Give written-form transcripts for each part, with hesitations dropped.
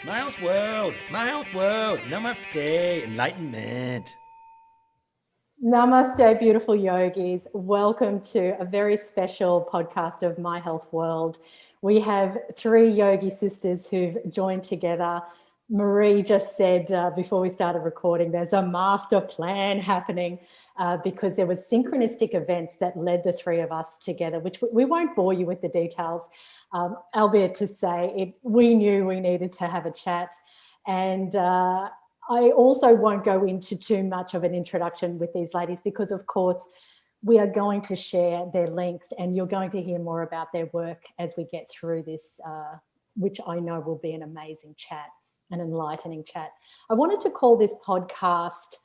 My health world, namaste, enlightenment. Namaste, beautiful yogis. Welcome to a very special podcast of My Health World. We have three yogi sisters who've joined together. Marie just said before we started recording, there's a master plan happening because there was synchronistic events that led the three of us together, which we won't bore you with the details, albeit to say we knew we needed to have a chat. And I also won't go into too much of an introduction with these ladies because, of course, we are going to share their links and you're going to hear more about their work as we get through this, which I know will be an amazing chat, an enlightening chat. I wanted to call this podcast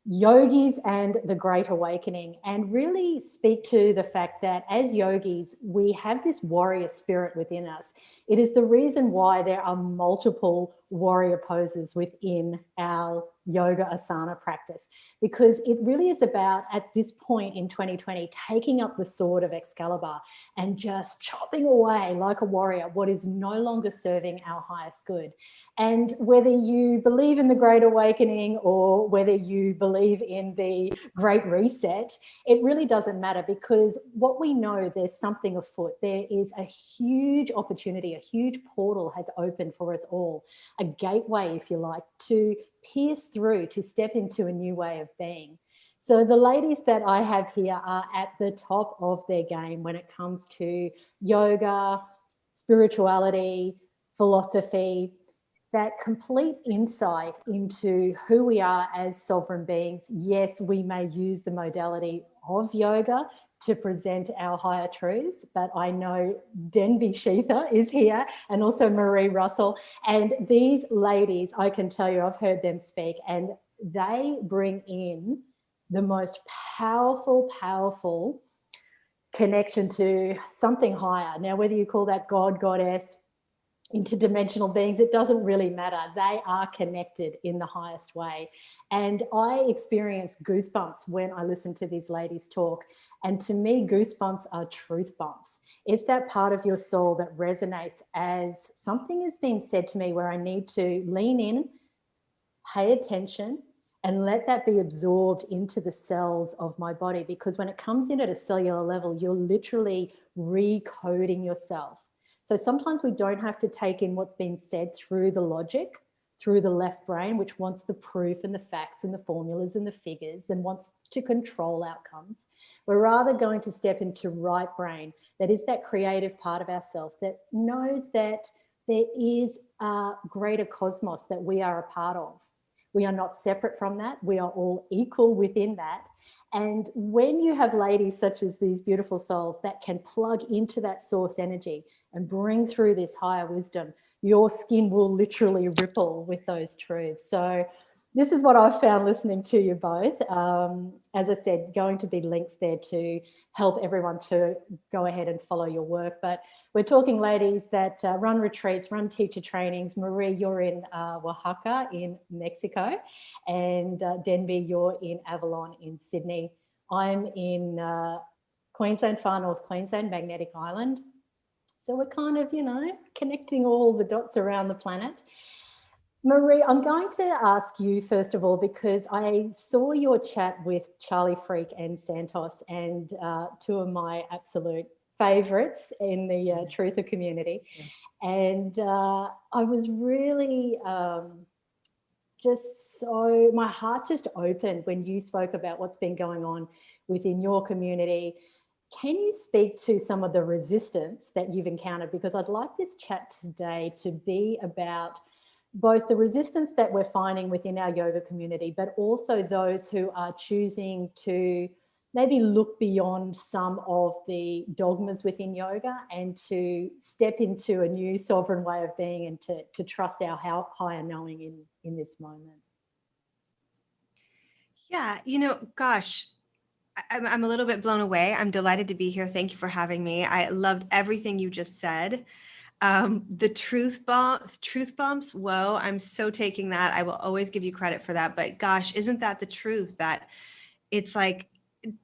Yogis and the Great Awakening, and really speak to the fact that as yogis, we have this warrior spirit within us. It is the reason why there are multiple warrior poses within our yoga asana practice, because it really is about, at this point in 2020, taking up the sword of Excalibur and just chopping away like a warrior what is no longer serving our highest good. And whether you believe in the Great Awakening or whether you believe in the Great Reset, it really doesn't matter, because what we know, there's something afoot. There is a huge opportunity, a huge portal has opened for us all, a gateway, if you like, to pierce through, to step into a new way of being. So the ladies that I have here are at the top of their game when it comes to yoga, spirituality, philosophy, that complete insight into who we are as sovereign beings. Yes, we may use the modality of yoga to present our higher truths, but I know Denby Sheather is here and also Marie Russell. And these ladies, I can tell you, I've heard them speak, and they bring in the most powerful connection to something higher. Now, whether you call that God, goddess, interdimensional beings, it doesn't really matter. They are connected in the highest way. And I experience goosebumps when I listen to these ladies talk. And to me, goosebumps are truth bumps. It's that part of your soul that resonates as something is being said to me where I need to lean in, pay attention, and let that be absorbed into the cells of my body. Because when it comes in at a cellular level, you're literally recoding yourself. So sometimes we don't have to take in what's been said through the logic, through the left brain, which wants the proof and the facts and the formulas and the figures and wants to control outcomes. We're rather going to step into right brain, that is that creative part of ourselves that knows that there is a greater cosmos that we are a part of. We are not separate from that. We are all equal within that. And when you have ladies such as these beautiful souls that can plug into that source energy and bring through this higher wisdom, your skin will literally ripple with those truths. So this is what I've found listening to you both. As I said, going to be links there to help everyone to go ahead and follow your work. But we're talking ladies that run retreats, run teacher trainings. Marie, you're in Oaxaca in Mexico, and Denby, you're in Avalon in Sydney. I'm in Queensland, far north Queensland, Magnetic Island. So we're kind of, connecting all the dots around the planet. Marie, I'm going to ask you first of all, because I saw your chat with Charlie Freak and Santos, and two of my absolute favourites in the truther community. And I was really my heart just opened when you spoke about what's been going on within your community. Can you speak to some of the resistance that you've encountered? Because I'd like this chat today to be about both the resistance that we're finding within our yoga community, but also those who are choosing to maybe look beyond some of the dogmas within yoga and to step into a new sovereign way of being and to trust our higher knowing in this moment. Yeah, gosh, I'm a little bit blown away. I'm delighted to be here. Thank you for having me. I loved everything you just said. The truth bumps. Whoa, I'm so taking that. I will always give you credit for that. But gosh, isn't that the truth? That it's like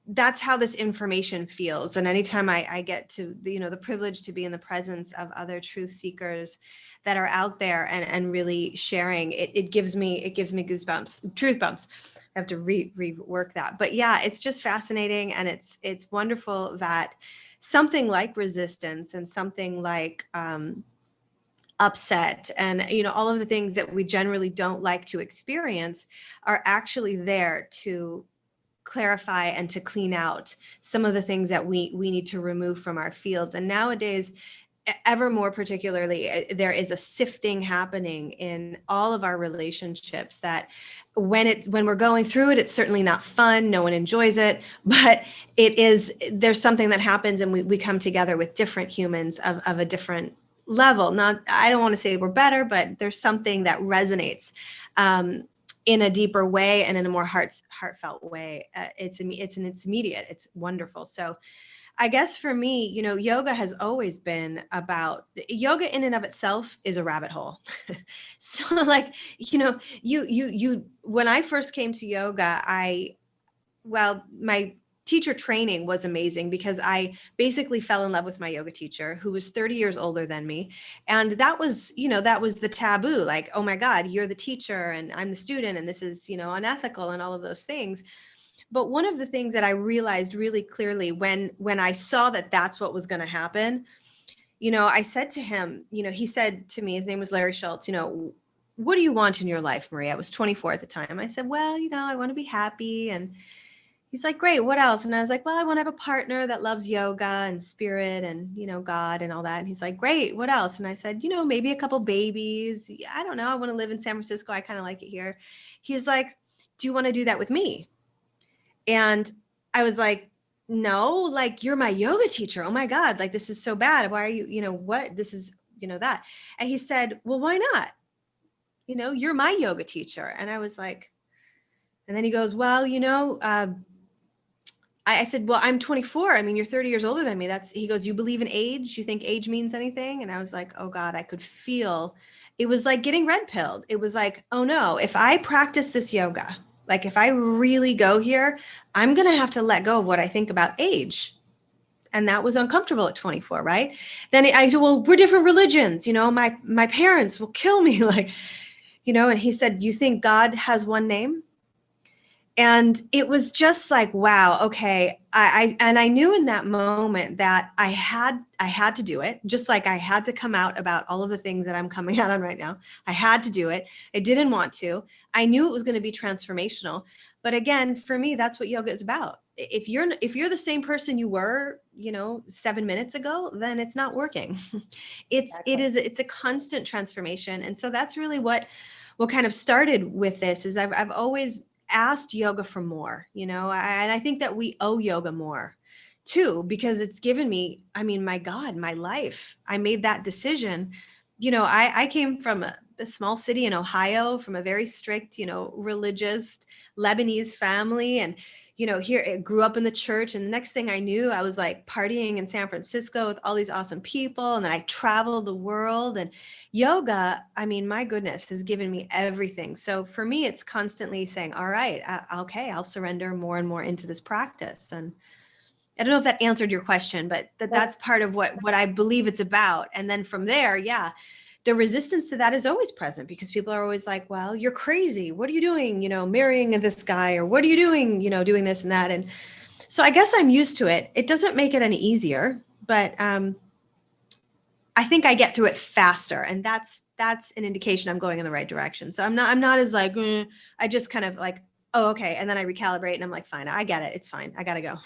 that's how this information feels. And anytime I get to the privilege to be in the presence of other truth seekers that are out there and really sharing, it gives me goosebumps, truth bumps. I have to rework that. But yeah, it's just fascinating. And it's wonderful that something like resistance and something like upset and all of the things that we generally don't like to experience are actually there to clarify and to clean out some of the things that we need to remove from our fields. And nowadays, ever more particularly, there is a sifting happening in all of our relationships that when we're going through it, it's certainly not fun. No one enjoys it, but there's something that happens and we come together with different humans of a different level. I don't want to say we're better, but there's something that resonates in a deeper way and in a more heartfelt way. It's immediate. It's wonderful. So I guess for me, yoga has always been about yoga in and of itself is a rabbit hole. So like, you when I first came to yoga, my teacher training was amazing because I basically fell in love with my yoga teacher who was 30 years older than me. And that was the taboo. Like, oh my God, you're the teacher and I'm the student and this is, unethical and all of those things. But one of the things that I realized really clearly when I saw that that's what was going to happen, I said to him, he said to me, his name was Larry Schultz, what do you want in your life, Marie? I was 24 at the time. I said, well, I want to be happy. And he's like, great, what else? And I was like, well, I want to have a partner that loves yoga and spirit and, God and all that. And he's like, great, what else? And I said, maybe a couple babies. I don't know. I want to live in San Francisco. I kind of like it here. He's like, do you want to do that with me? And I was like, no, like, you're my yoga teacher. Oh my God, like, this is so bad. Why are you, what? This is, that. And he said, well, why not? You're my yoga teacher. And I was like, and then he goes, well, I said, well, I'm 24. I mean, you're 30 years older than me. He goes, you believe in age? You think age means anything? And I was like, oh God, I could feel, it was like getting red pilled. It was like, oh no, if I practice this yoga, like if I really go here, I'm going to have to let go of what I think about age. And that was uncomfortable at 24, right? Then I said, well, we're different religions. My parents will kill me. Like, and he said, you think God has one name? And it was just like, wow, okay. I knew in that moment that I had to do it, just like I had to come out about all of the things that I'm coming out on right now. I had to do it. I didn't want to. I knew it was going to be transformational. But again, for me, that's what yoga is about. If you're the same person you were, 7 minutes ago, then it's not working. It's a constant transformation. And so that's really what kind of started with this is I've always asked yoga for more, and I think that we owe yoga more too, because it's given me, my God, my life. I made that decision. I came from a small city in Ohio, from a very strict, religious Lebanese family. And, here I grew up in the church. And the next thing I knew, I was like partying in San Francisco with all these awesome people. And then I traveled the world, and yoga, my goodness, has given me everything. So for me, it's constantly saying, all right, okay, I'll surrender more and more into this practice. And I don't know if that answered your question, but that's part of what I believe it's about. And then from there, yeah, the resistance to that is always present because people are always like, well, you're crazy. What are you doing? Marrying this guy, or what are you doing? Doing this and that. And so I guess I'm used to it. It doesn't make it any easier, but I think I get through it faster. And that's an indication I'm going in the right direction. So I'm not as like, I just kind of like, oh, okay. And then I recalibrate and I'm like, fine, I get it. It's fine. I got to go.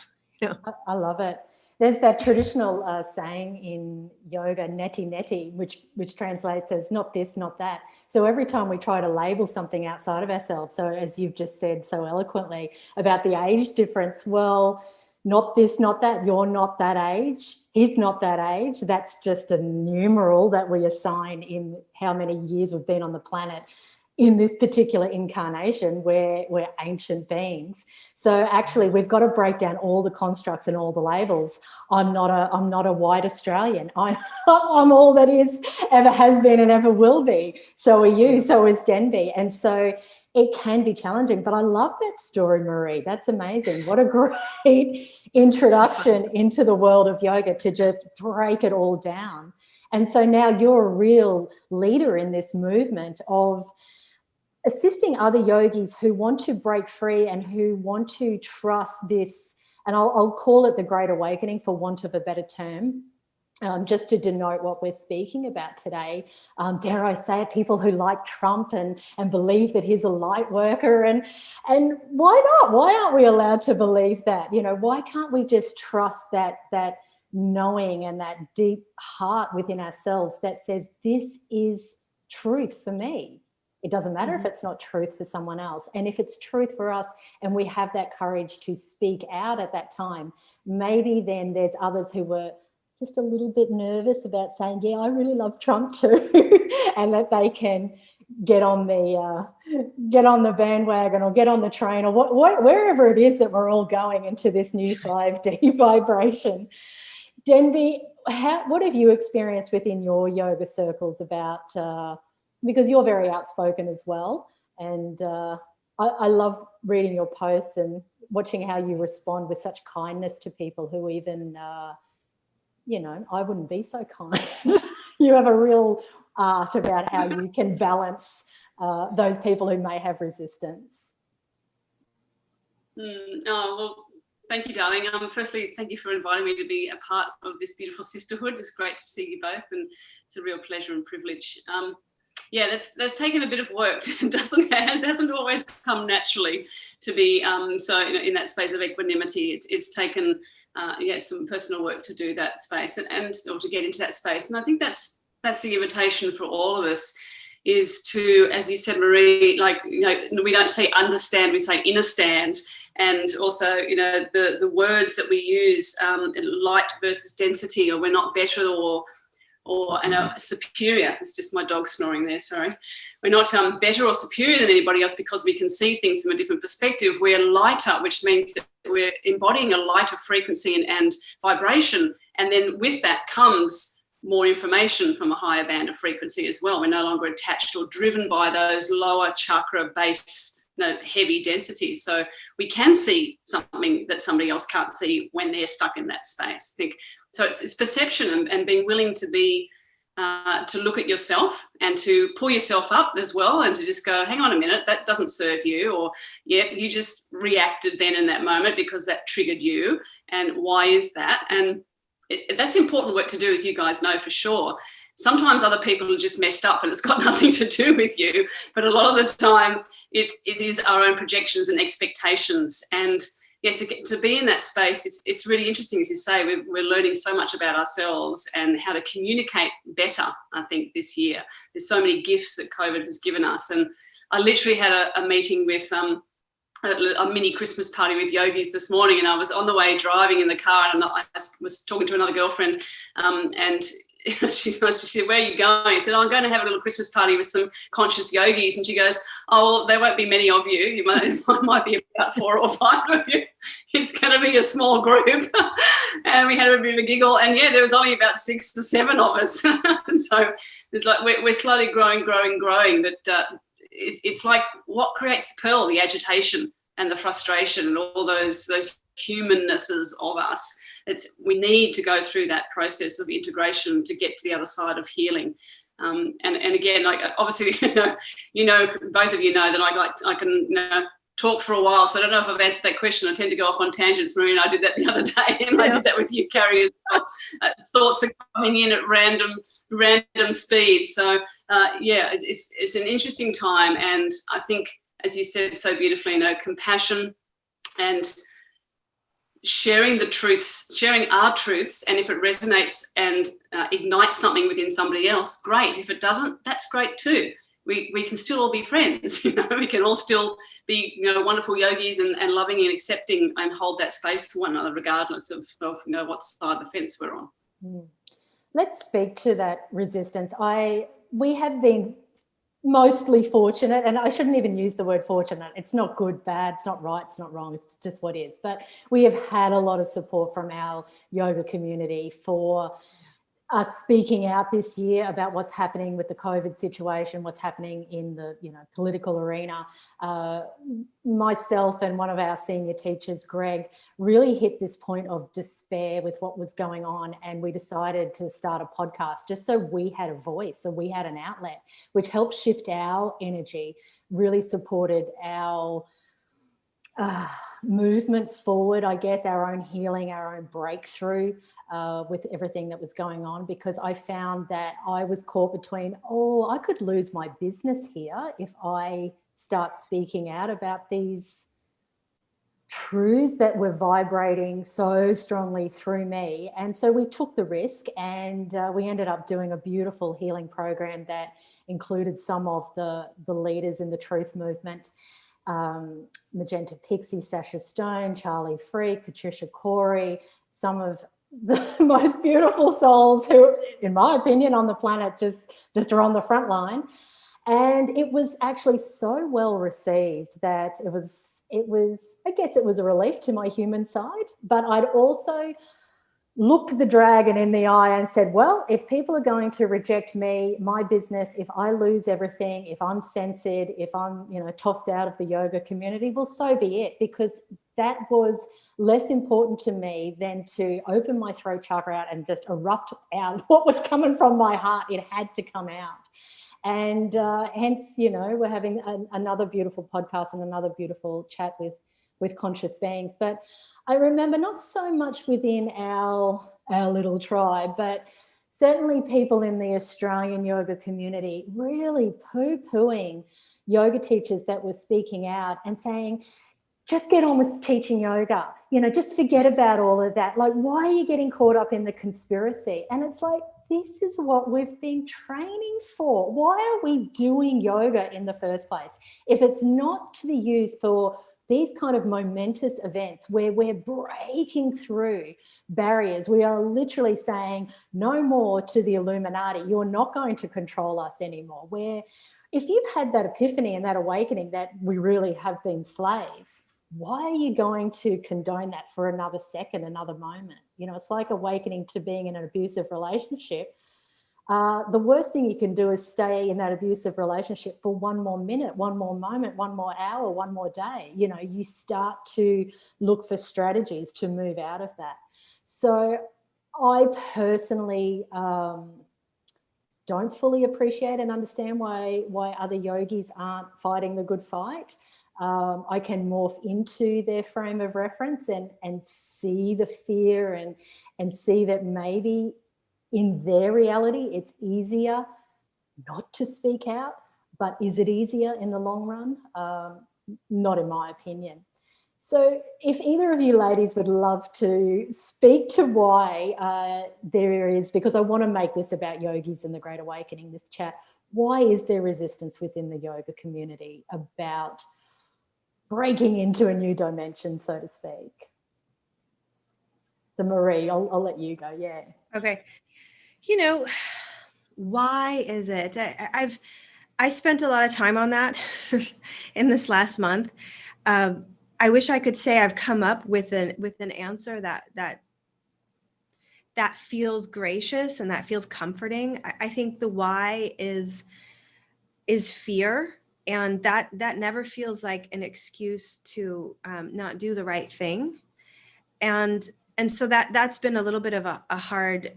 I love it. There's that traditional saying in yoga, neti neti, which translates as not this, not that. So every time we try to label something outside of ourselves, so as you've just said so eloquently about the age difference, well, not this, not that, you're not that age, he's not that age. That's just a numeral that we assign in how many years we've been on the planet. in this particular incarnation, we're ancient beings. So actually, we've got to break down all the constructs and all the labels. I'm not a white Australian. I'm all that is, ever has been, and ever will be. So are you. So is Denby. And so it can be challenging. But I love that story, Marie. That's amazing. What a great introduction into the world of yoga, to just break it all down. And so now you're a real leader in this movement of assisting other yogis who want to break free and who want to trust this, and I'll call it the Great Awakening for want of a better term, just to denote what we're speaking about today. Dare I say it, people who like Trump and believe that he's a light worker, and why not? Why aren't we allowed to believe that? You know, why can't we just trust that knowing and that deep heart within ourselves that says this is truth for me? It doesn't matter if it's not truth for someone else. And if it's truth for us and we have that courage to speak out at that time, maybe then there's others who were just a little bit nervous about saying, yeah, I really love Trump too, and that they can get on the bandwagon or get on the train or wherever it is that we're all going into this new 5D vibration. Denby, what have you experienced within your yoga circles about because you're very outspoken as well, and I love reading your posts and watching how you respond with such kindness to people who even, I wouldn't be so kind. You have a real art about how you can balance those people who may have resistance. Oh, well, thank you, darling. Firstly, thank you for inviting me to be a part of this beautiful sisterhood. It's great to see you both, and it's a real pleasure and privilege. Yeah, that's taken a bit of work. It hasn't always come naturally to be in that space of equanimity. It's taken some personal work to do that space and or to get into that space. And I think that's the invitation for all of us, is to, as you said, Marie, we don't say understand, we say understand. And also, the words that we use, light versus density, or we're not better or superior. It's just my dog snoring there, sorry. We're not better or superior than anybody else because we can see things from a different perspective. We're lighter, which means that we're embodying a lighter frequency and vibration. And then with that comes more information from a higher band of frequency as well. We're no longer attached or driven by those lower chakra base, heavy densities. So we can see something that somebody else can't see when they're stuck in that space. So it's perception and being willing to be, to look at yourself and to pull yourself up as well, and to just go, hang on a minute, that doesn't serve you, or you just reacted then in that moment because that triggered you, and why is that? And that's important work to do, as you guys know for sure. Sometimes other people are just messed up and it's got nothing to do with you, but a lot of the time it is our own projections and expectations. And yes, to be in that space, it's really interesting, as you say. We're learning so much about ourselves and how to communicate better, I think, this year. There's so many gifts that COVID has given us. And I literally had a meeting with a mini Christmas party with yogis this morning, and I was on the way driving in the car, and I was talking to another girlfriend, and she said, where are you going? I said, I'm going to have a little Christmas party with some conscious yogis. And she goes, oh, well, there won't be many of you. You might be about 4 or 5 of you. It's going to be a small group. And we had a bit of a giggle. And yeah, there was only about 6 to 7 of us. And so it's like we're slowly growing. But it's like what creates the pearl, the agitation and the frustration and all those humannesses of us. We need to go through that process of integration to get to the other side of healing. And again, like obviously, both of you know that I can talk for a while. So I don't know if I've answered that question. I tend to go off on tangents, Marie, and I did that the other day, and I did that with you, Carrie, as well. Thoughts are coming in at random speed. So it's an interesting time, and I think, as you said so beautifully, compassion and sharing the truths, sharing our truths, and if it resonates and ignites something within somebody else, great. If it doesn't, that's great too. We can still all be friends. We can all still be wonderful yogis and loving and accepting, and hold that space for one another regardless of what side of the fence we're on. Let's speak to that resistance. We have been mostly fortunate, and I shouldn't even use the word fortunate. It's not good, bad, it's not right, it's not wrong, it's just what is. But we have had a lot of support from our yoga community for us speaking out this year about what's happening with the COVID situation, what's happening in the political arena. Myself and one of our senior teachers, Greg, really hit this point of despair with what was going on, and we decided to start a podcast just so we had a voice, so we had an outlet, which helped shift our energy, really supported our movement forward, I guess, our own healing, our own breakthrough with everything that was going on, because I found that I was caught between, I could lose my business here if I start speaking out about these truths that were vibrating so strongly through me. And so we took the risk, and we ended up doing a beautiful healing program that included some of the leaders in the truth movement. Magenta Pixie, Sasha Stone, Charlie Freak, Patricia Corey, some of the most beautiful souls who, in my opinion, on the planet just are on the front line. And it was actually so well received that it was, I guess it was a relief to my human side, but I'd also looked the dragon in the eye and said, well, if people are going to reject me, my business, if I lose everything, if I'm censored, if I'm, tossed out of the yoga community, well, so be it, because that was less important to me than to open my throat chakra out and just erupt out what was coming from my heart. It had to come out. And hence, we're having another beautiful podcast and another beautiful chat with conscious beings. But I remember not so much within our little tribe, but certainly people in the Australian yoga community really poo-pooing yoga teachers that were speaking out and saying, just get on with teaching yoga, just forget about all of that. Like, why are you getting caught up in the conspiracy? And it's like, this is what we've been training for. Why are we doing yoga in the first place? If it's not to be used for these kind of momentous events where we're breaking through barriers, we are literally saying no more to the Illuminati. You're not going to control us anymore. Where if you've had that epiphany and that awakening that we really have been slaves, why are you going to condone that for another second, another moment? It's like awakening to being in an abusive relationship. The worst thing you can do is stay in that abusive relationship for one more minute, one more moment, one more hour, one more day. You start to look for strategies to move out of that. So I personally don't fully appreciate and understand why other yogis aren't fighting the good fight. I can morph into their frame of reference and see the fear and see that maybe in their reality, it's easier not to speak out, but is it easier in the long run? Not in my opinion. So if either of you ladies would love to speak to why there is, because I want to make this about yogis and the Great Awakening, this chat, why is there resistance within the yoga community about breaking into a new dimension, so to speak? So Marie, I'll let you go. Yeah. Okay. Why is it? I spent a lot of time on that in this last month. I wish I could say I've come up with an answer that feels gracious and that feels comforting. I think the why is fear, and that never feels like an excuse to not do the right thing. And so that's been a little bit of a hard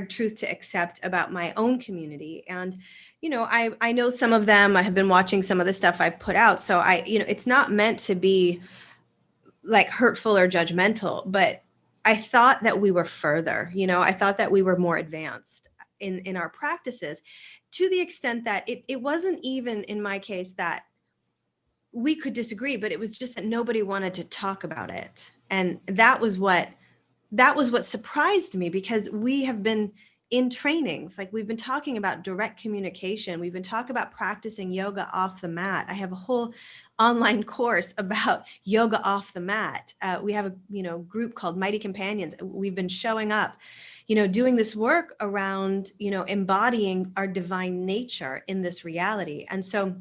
truth to accept about my own community. And, I know some of them, I have been watching some of the stuff I've put out. So it's not meant to be like hurtful or judgmental, but I thought that we were further, I thought that we were more advanced in our practices, to the extent that it wasn't even in my case that we could disagree, but it was just that nobody wanted to talk about it. And that was what surprised me, because we have been in trainings, like we've been talking about direct communication. We've been talking about practicing yoga off the mat. I have a whole online course about yoga off the mat. We have a group called Mighty Companions. We've been showing up, doing this work around, embodying our divine nature in this reality. And so,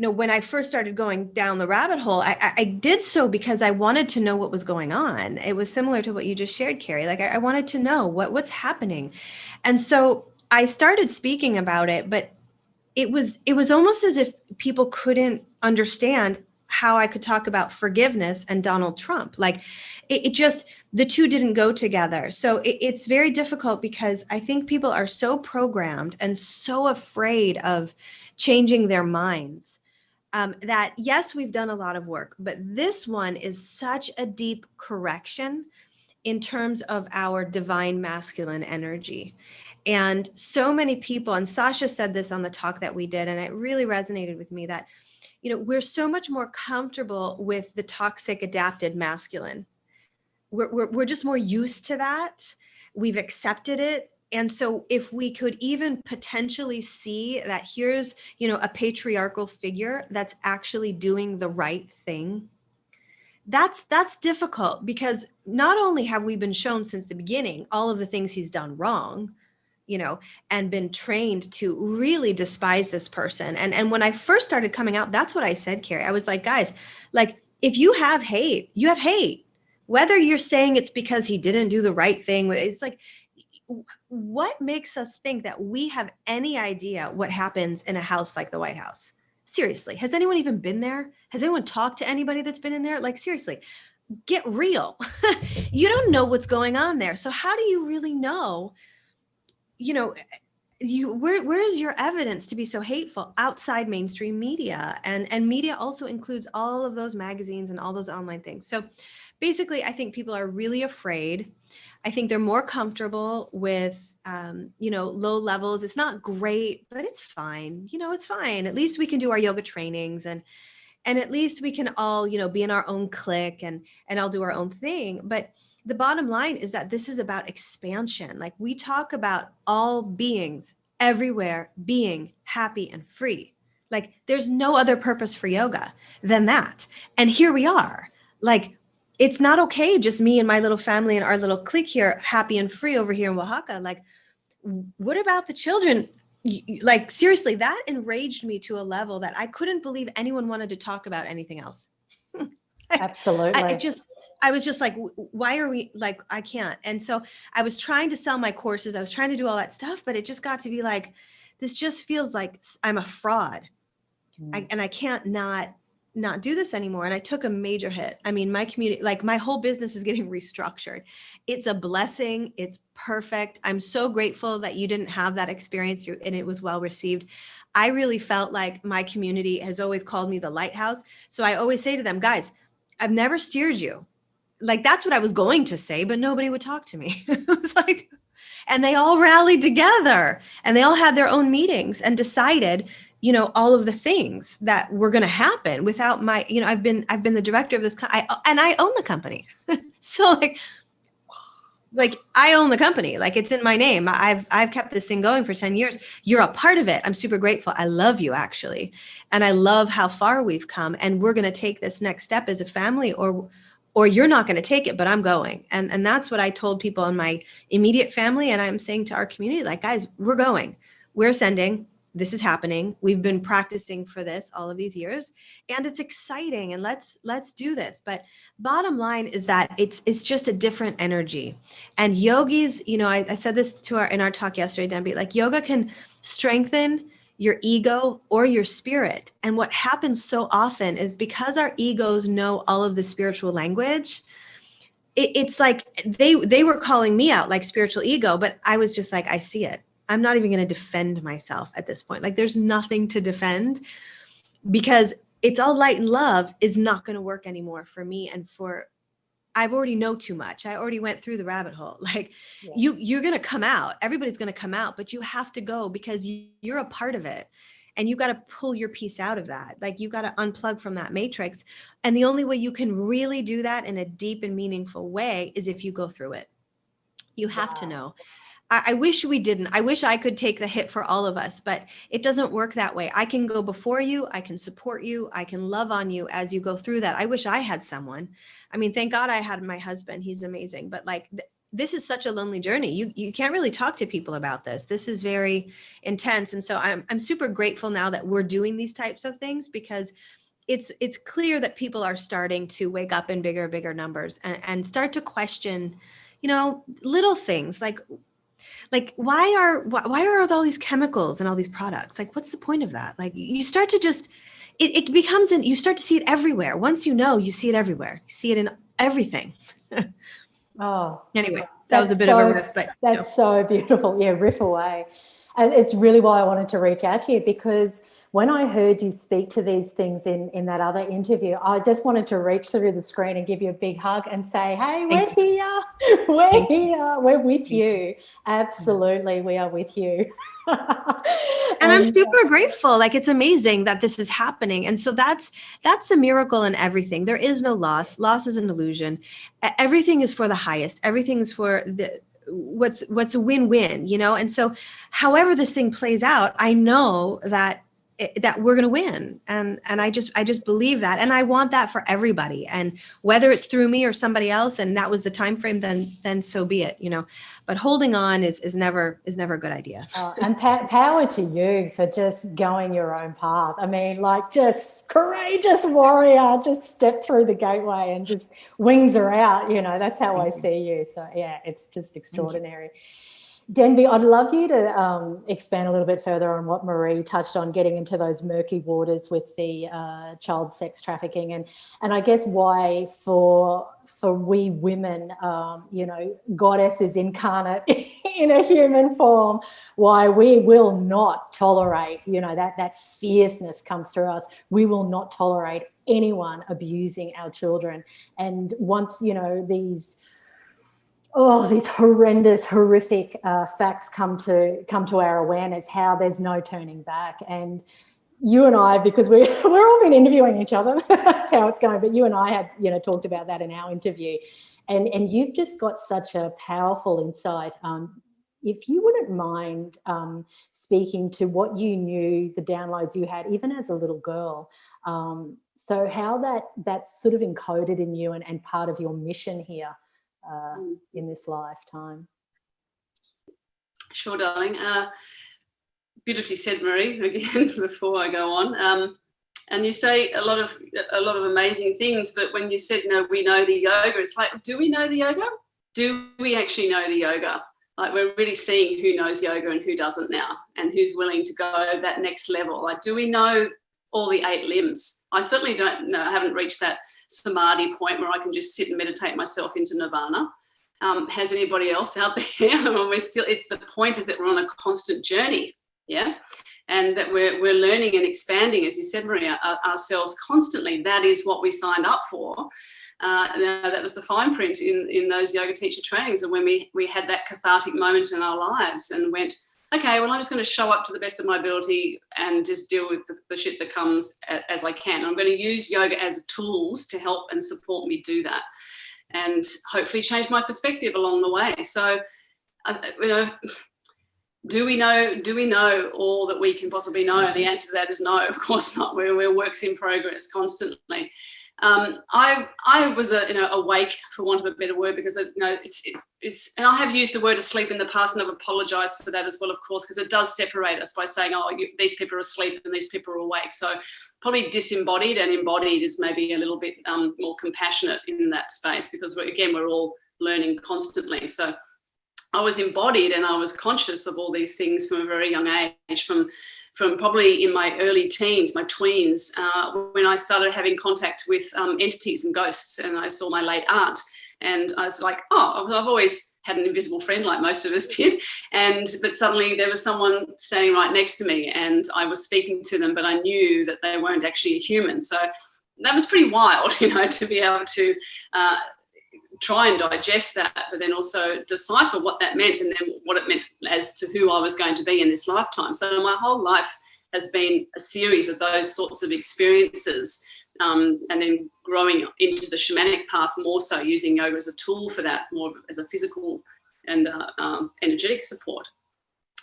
when I first started going down the rabbit hole, I did so because I wanted to know what was going on. It was similar to what you just shared, Carrie. Like I wanted to know what's happening. And so I started speaking about it, but it was almost as if people couldn't understand how I could talk about forgiveness and Donald Trump. Like it just, the two didn't go together. So it's very difficult because I think people are so programmed and so afraid of changing their minds. That yes, we've done a lot of work, but this one is such a deep correction in terms of our divine masculine energy. And so many people, and Sasha said this on the talk that we did, and it really resonated with me, that, we're so much more comfortable with the toxic adapted masculine. We're just more used to that. We've accepted it. And so if we could even potentially see that here's, a patriarchal figure that's actually doing the right thing, that's difficult, because not only have we been shown since the beginning all of the things he's done wrong, and been trained to really despise this person. And when I first started coming out, that's what I said, Carrie. I was like, guys, like, if you have hate, you have hate. Whether you're saying it's because he didn't do the right thing, it's like, what makes us think that we have any idea what happens in a house like the White House? Seriously, has anyone even been there? Has anyone talked to anybody that's been in there? Like, seriously, get real. You don't know what's going on there. So how do you really know, where is your evidence to be so hateful outside mainstream media? And media also includes all of those magazines and all those online things. So basically, I think people are really afraid. I think they're more comfortable with, low levels. It's not great, but it's fine. It's fine. At least we can do our yoga trainings, and at least we can all, be in our own clique and all do our own thing. But the bottom line is that this is about expansion. Like, we talk about all beings everywhere being happy and free. Like, there's no other purpose for yoga than that. And here we are. Like, it's not okay, just me and my little family and our little clique here, happy and free over here in Oaxaca. Like, what about the children? Like, seriously, that enraged me to a level that I couldn't believe anyone wanted to talk about anything else. Absolutely. I was just like, why are we, like, I can't. And so I was trying to sell my courses. I was trying to do all that stuff, but it just got to be like, this just feels like I'm a fraud. And I can't not do this anymore. And I took a major hit. I mean, my community, like, my whole business is getting restructured. It's a blessing. It's perfect. I'm so grateful that you didn't have that experience and it was well received. I really felt like my community has always called me the lighthouse. So I always say to them, guys, I've never steered you. Like, that's what I was going to say, but nobody would talk to me. It was like, and they all rallied together and they all had their own meetings and decided, all of the things that were going to happen without my, I've been the director of this, and I own the company. So like I own the company, like it's in my name. I've kept this thing going for 10 years. You're a part of it. I'm super grateful. I love you, actually. And I love how far we've come, and we're going to take this next step as a family, or you're not going to take it, but I'm going. And that's what I told people in my immediate family. And I'm saying to our community, like, guys, we're going, we're ascending. This is happening. We've been practicing for this all of these years, and it's exciting, and let's do this. But bottom line is that it's just a different energy. And yogis, I said this in our talk yesterday, Denby, like, yoga can strengthen your ego or your spirit. And what happens so often is because our egos know all of the spiritual language, it's like they were calling me out like spiritual ego, but I was just like, I see it. I'm not even going to defend myself at this point. Like, there's nothing to defend, because it's all light and love is not going to work anymore for me. And I've already know too much. I already went through the rabbit hole. Like, yeah. You're going to come out. Everybody's going to come out, but you have to go because you're a part of it, and you got to pull your piece out of that. Like, you got to unplug from that matrix. And the only way you can really do that in a deep and meaningful way is if you go through it. You have to know. I wish we didn't. I wish I could take the hit for all of us, but it doesn't work that way. I can go before you. I can support you. I can love on you as you go through that. I wish I had someone. I mean, thank God I had my husband. He's amazing. But like, this is such a lonely journey. You can't really talk to people about this. This is very intense. And so I'm super grateful now that we're doing these types of things, because it's clear that people are starting to wake up in bigger numbers and start to question, little things like why are all these chemicals and all these products? Like, what's the point of that? Like, you start to just, it becomes, you start to see it everywhere. Once you see it everywhere. You see it in everything. Oh, anyway, that was a bit of a riff, but that's so beautiful. Yeah, riff away. And it's really why I wanted to reach out to you, because when I heard you speak to these things in that other interview, I just wanted to reach through the screen and give you a big hug and say, hey, we're here. We're here. We're with you. Absolutely, we are with you. And I'm super grateful. Like, it's amazing that this is happening. And so that's the miracle in everything. There is no loss. Loss is an illusion. Everything is for the highest. Everything is for what's a win-win, And so however this thing plays out, I know that we're going to win. And I just believe that. And I want that for everybody. And whether it's through me or somebody else, and that was the time frame, then so be it, but holding on is never a good idea. And power to you for just going your own path. I mean, like, just courageous warrior, just step through the gateway and just wings are out, that's how I see you. So yeah, it's just extraordinary. Denby, I'd love you to expand a little bit further on what Marie touched on, getting into those murky waters with the child sex trafficking, and I guess why for we women, goddesses incarnate in a human form, why we will not tolerate, that fierceness comes through us. We will not tolerate anyone abusing our children. And once, these horrendous, horrific facts come to our awareness, how there's no turning back. And you and I, because we're all been interviewing each other, that's how it's going, but you and I had, talked about that in our interview. And you've just got such a powerful insight. If you wouldn't mind speaking to what you knew, the downloads you had, even as a little girl, so how that's sort of encoded in you and part of your mission here in this lifetime. Sure, darling. Beautifully said, Marie, again, before I go on. And you say a lot of amazing things, but when you said, we know the yoga, it's like, do we know the yoga? Do we actually know the yoga? Like, we're really seeing who knows yoga and who doesn't now, and who's willing to go that next level. Like, do we know all the 8 limbs? I certainly don't know. I haven't reached that samadhi point where I can just sit and meditate myself into nirvana. Has anybody else out there? The point is that we're on a constant journey, yeah, and that we're learning and expanding, as you said, Maria, ourselves constantly. That is what we signed up for. That was the fine print in those yoga teacher trainings, and when we had that cathartic moment in our lives and went, okay, well, I'm just going to show up to the best of my ability and just deal with the shit that comes as I can. I'm going to use yoga as tools to help and support me do that, and hopefully change my perspective along the way. So, do we know all that we can possibly know? The answer to that is no, of course not. We're works in progress constantly. I was awake, for want of a better word, because it's and I have used the word asleep in the past, and I've apologized for that as well, of course, because it does separate us by saying, these people are asleep and these people are awake. So probably disembodied, and embodied is maybe a little bit more compassionate in that space, because we're all learning constantly. So I was embodied, and I was conscious of all these things from a very young age, from probably in my early teens, my tweens, when I started having contact with entities and ghosts, and I saw my late aunt, and I was like, I've always had an invisible friend, like most of us did, but suddenly there was someone standing right next to me, and I was speaking to them, but I knew that they weren't actually a human. So that was pretty wild, to be able to try and digest that, but then also decipher what that meant, and then what it meant as to who I was going to be in this lifetime. So my whole life has been a series of those sorts of experiences, and then growing into the shamanic path, more so using yoga as a tool for that, more as a physical and energetic support.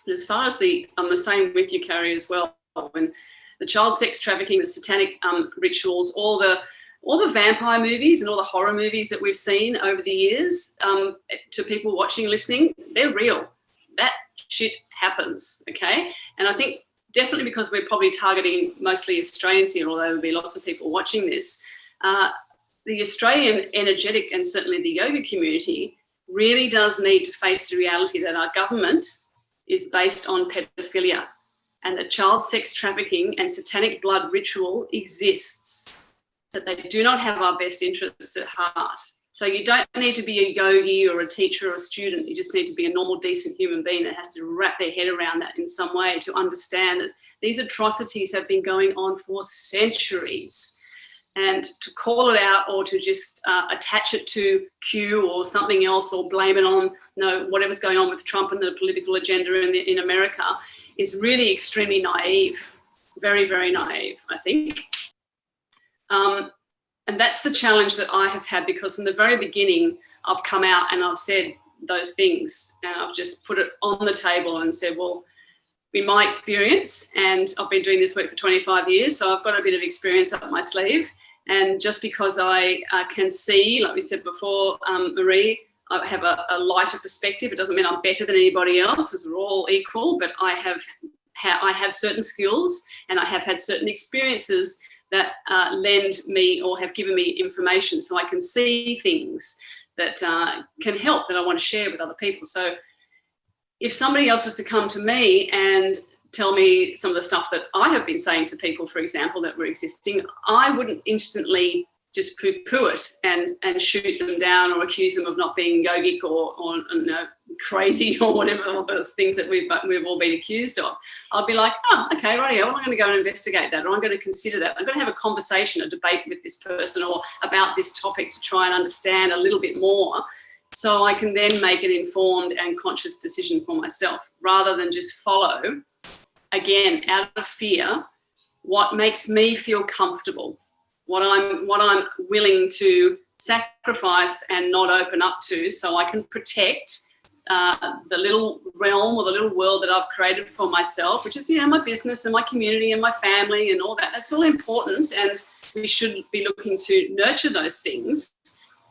But as far as I'm the same with you, Carrie, as well. When the child sex trafficking, the satanic rituals, all all the vampire movies and all the horror movies that we've seen over the years, to people watching, listening, they're real. That shit happens, okay? And I think definitely because we're probably targeting mostly Australians here, although there'll be lots of people watching this, the Australian energetic and certainly the yoga community really does need to face the reality that our government is based on pedophilia, and that child sex trafficking and satanic blood ritual exists, that they do not have our best interests at heart. So you don't need to be a yogi or a teacher or a student. You just need to be a normal, decent human being that has to wrap their head around that in some way to understand that these atrocities have been going on for centuries. And to call it out or to just attach it to Q or something else or blame it on whatever's going on with Trump and the political agenda in America is really extremely naive, very, very naive, I think. And that's the challenge that I have had, because from the very beginning, I've come out and I've said those things, and I've just put it on the table and said, well, in my experience, and I've been doing this work for 25 years, so I've got a bit of experience up my sleeve. And just because I can see, like we said before, Marie, I have a lighter perspective. It doesn't mean I'm better than anybody else, because we're all equal, but I have certain skills and I have had certain experiences that lend me or have given me information, so I can see things that can help, that I want to share with other people. So if somebody else was to come to me and tell me some of the stuff that I have been saying to people, for example, that were existing, I wouldn't instantly just poo-poo it and shoot them down or accuse them of not being yogic or crazy or whatever all those things that we've all been accused of. I'll be like, oh, okay, rightio, well, I'm going to go and investigate that, or I'm going to consider that. I'm going to have a conversation, a debate with this person or about this topic to try and understand a little bit more, so I can then make an informed and conscious decision for myself, rather than just follow, again, out of fear, what makes me feel comfortable, what I'm willing to sacrifice and not open up to, so I can protect the little realm or the little world that I've created for myself, which is, my business and my community and my family and all that. That's all important, and we should be looking to nurture those things.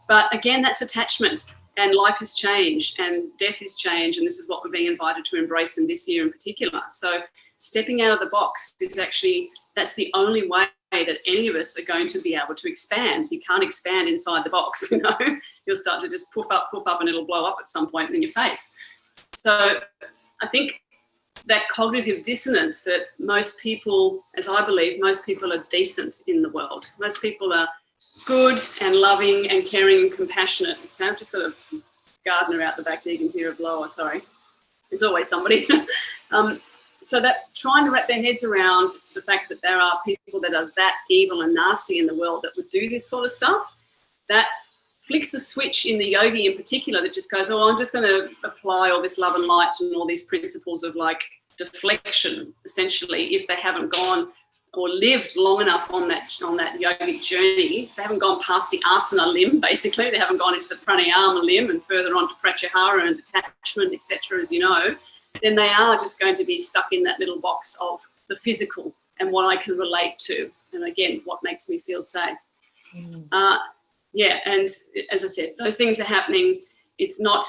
But again, that's attachment, and life is change and death is change, and this is what we're being invited to embrace in this year in particular. So stepping out of the box is actually, that's the only way that any of us are going to be able to expand. You can't expand inside the box, You'll start to just poof up, and it'll blow up at some point in your face. So I think that cognitive dissonance that most people, as I believe, most people are decent in the world. Most people are good and loving and caring and compassionate. Okay, I've just got a gardener out the back there. You can hear a blower, sorry. There's always somebody. So that trying to wrap their heads around the fact that there are people that are that evil and nasty in the world that would do this sort of stuff, that flicks a switch in the yogi in particular that just goes, oh, I'm just going to apply all this love and light and all these principles of like deflection, essentially, if they haven't gone or lived long enough on that yogic journey. If they haven't gone past the asana limb, basically, they haven't gone into the pranayama limb and further on to pratyahara and detachment, etc., as you know, then they are just going to be stuck in that little box of the physical and what I can relate to. And again, what makes me feel safe. And as I said, those things are happening. It's not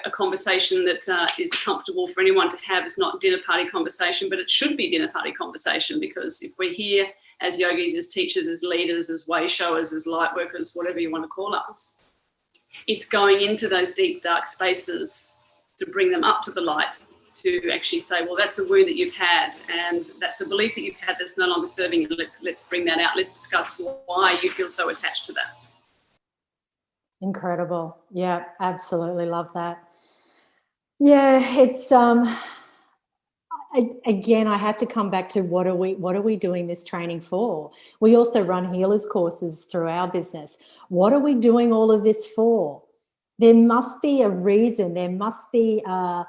a conversation that is comfortable for anyone to have. It's not dinner party conversation, but it should be dinner party conversation, because if we're here as yogis, as teachers, as leaders, as wayshowers, as light workers, whatever you want to call us, it's going into those deep, dark spaces to bring them up to the light, to actually say, well, that's a wound that you've had, and that's a belief that you've had that's no longer serving you. Let's bring that out. Let's discuss why you feel so attached to that. Incredible. Yeah, absolutely love that. Yeah, it's again, I have to come back to what are we doing this training for? We also run healers courses through our business. What are we doing all of this for? There must be a reason. There must be a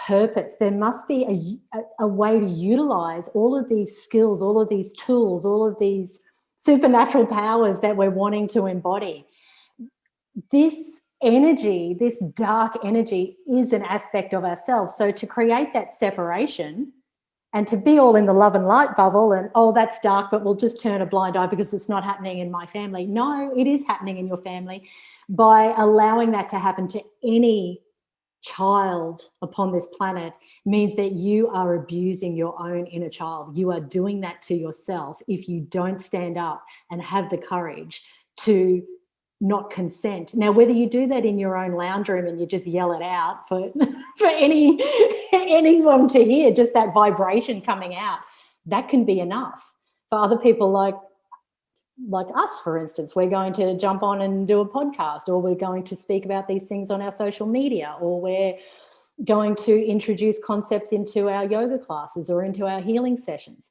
purpose. There must be a way to utilize all of these skills, all of these tools, all of these supernatural powers that we're wanting to embody. This energy, this dark energy, is an aspect of ourselves. So to create that separation And to be all in the love and light bubble and, oh, that's dark, but we'll just turn a blind eye because it's not happening in my family. No, it is happening in your family. By allowing that to happen to any child upon this planet means that you are abusing your own inner child. You are doing that to yourself if you don't stand up and have the courage to not consent. Now, whether you do that in your own lounge room and you just yell it out for anyone to hear, just that vibration coming out, that can be enough. For other people like us, for instance, we're going to jump on and do a podcast, or we're going to speak about these things on our social media, or we're going to introduce concepts into our yoga classes or into our healing sessions.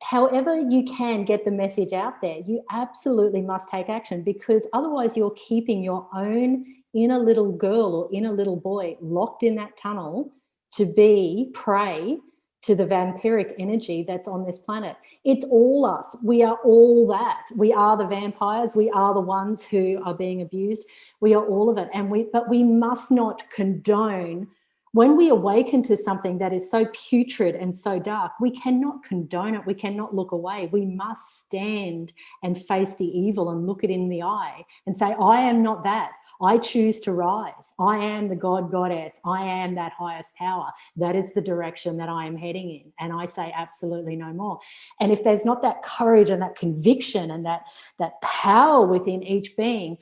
However you can get the message out there, you absolutely must take action, because otherwise you're keeping your own inner little girl or inner little boy locked in that tunnel to be prey to the vampiric energy that's on this planet. It's all us. We are all that. We are the vampires. We are the ones who are being abused. We are all of it. But we must not condone. When we awaken to something that is so putrid and so dark, we cannot condone it. We cannot look away. We must stand and face the evil and look it in the eye and say, I am not that. I choose to rise. I am the God, Goddess. I am that highest power. That is the direction that I am heading in. And I say absolutely no more. And if there's not that courage and that conviction and that power within each being,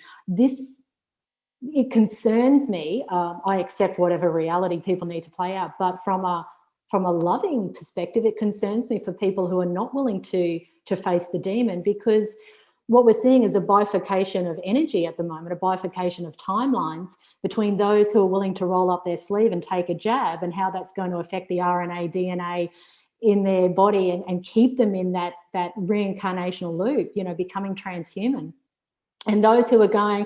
it concerns me. I accept whatever reality people need to play out, but from a loving perspective, it concerns me for people who are not willing to face the demon, because what we're seeing is a bifurcation of energy at the moment, a bifurcation of timelines between those who are willing to roll up their sleeve and take a jab, and how that's going to affect the RNA, DNA in their body and keep them in that reincarnational loop, becoming transhuman. And those who are going,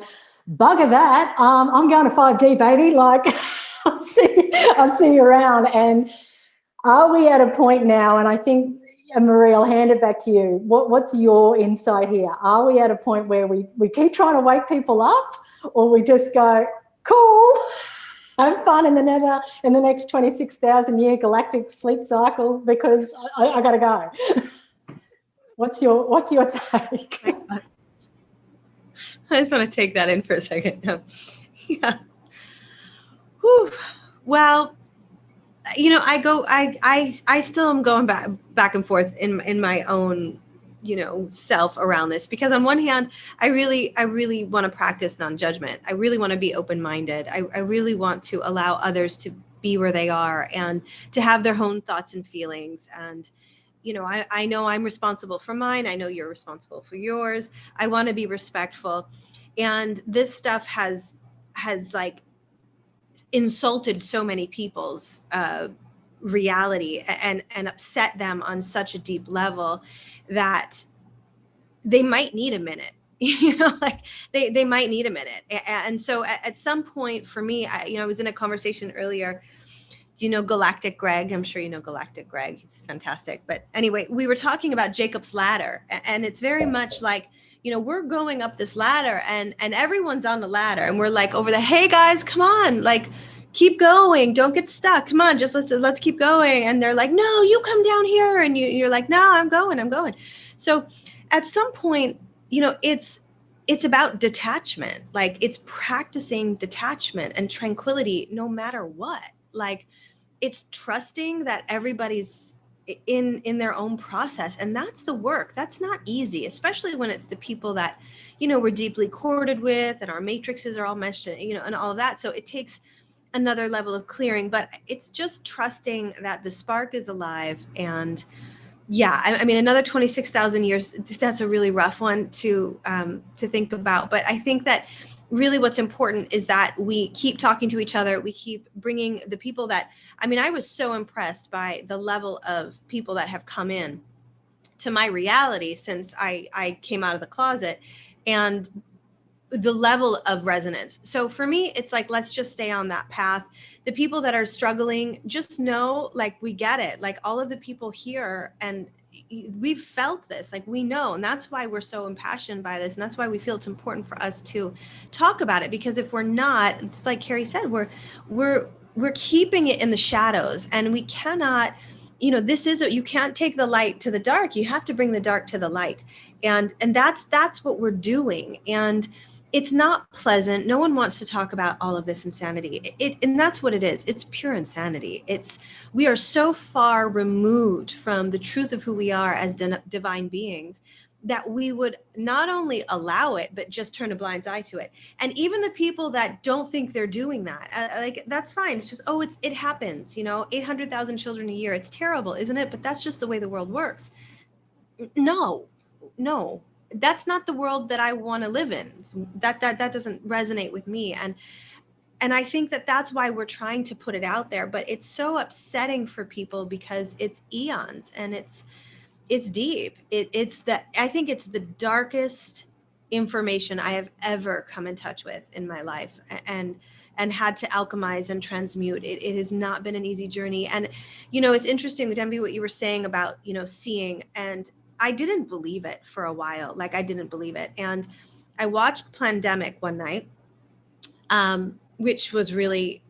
bugger that, I'm going to 5D, baby, like I'll see you around. And are we at a point now, and I think, Marie, I'll hand it back to you. What's your insight here? Are we at a point where we keep trying to wake people up, or we just go, cool, have fun in the next 26,000 year galactic sleep cycle, because I got to go. What's your take? I just want to take that in for a second. Yeah. Whew. Well, I still am going back and forth in my own, self around this, because on one hand, I really want to practice non-judgment. I really want to be open-minded. I really want to allow others to be where they are and to have their own thoughts and feelings. And, I know I'm responsible for mine. I know you're responsible for yours. I want to be respectful. And this stuff has like insulted so many people's reality and upset them on such a deep level that they might need a minute. Like they might need a minute. And so at some point for me, I was in a conversation earlier, Galactic Greg. I'm sure you know Galactic Greg. He's fantastic. But anyway, we were talking about Jacob's ladder, and it's very much like, we're going up this ladder and everyone's on the ladder, and we're like over hey guys, come on, like keep going, don't get stuck, come on, just let's keep going. And they're like, no, you come down here. And you're like, no, I'm going. So at some point, it's about detachment. Like it's practicing detachment and tranquility no matter what. Like it's trusting that everybody's in their own process. And that's the work. That's not easy, especially when it's the people that, we're deeply corded with, and our matrices are all meshed, and all of that. So it takes another level of clearing, but it's just trusting that the spark is alive. And yeah, I mean, another 26,000 years, that's a really rough one to think about. But I think that really what's important is that we keep talking to each other. We keep bringing the people that, I was so impressed by the level of people that have come in to my reality since I came out of the closet, and the level of resonance. So for me, it's like, let's just stay on that path. The people that are struggling, just know, like, we get it. Like all of the people here, and we've felt this, like we know, and that's why we're so impassioned by this. And that's why we feel it's important for us to talk about it, because if we're not, it's like Carrie said, we're keeping it in the shadows, and we cannot this is, you can't take the light to the dark. You have to bring the dark to the light. And that's what we're doing. And it's not pleasant. No one wants to talk about all of this insanity. And that's what it is. It's pure insanity. We are so far removed from the truth of who we are as divine beings that we would not only allow it, but just turn a blind eye to it. And even the people that don't think they're doing that, that's fine. It's just, it happens, 800,000 children a year. It's terrible, isn't it? But that's just the way the world works. No, that's not the world that I want to live in. That doesn't resonate with me. And I think that's why we're trying to put it out there, but it's so upsetting for people because it's eons and it's deep. I think it's the darkest information I have ever come in touch with in my life and had to alchemize and transmute. It has not been an easy journey. And, it's interesting, Denby, what you were saying about, seeing, and I didn't believe it for a while. I didn't believe it. And I watched Plandemic one night, which was really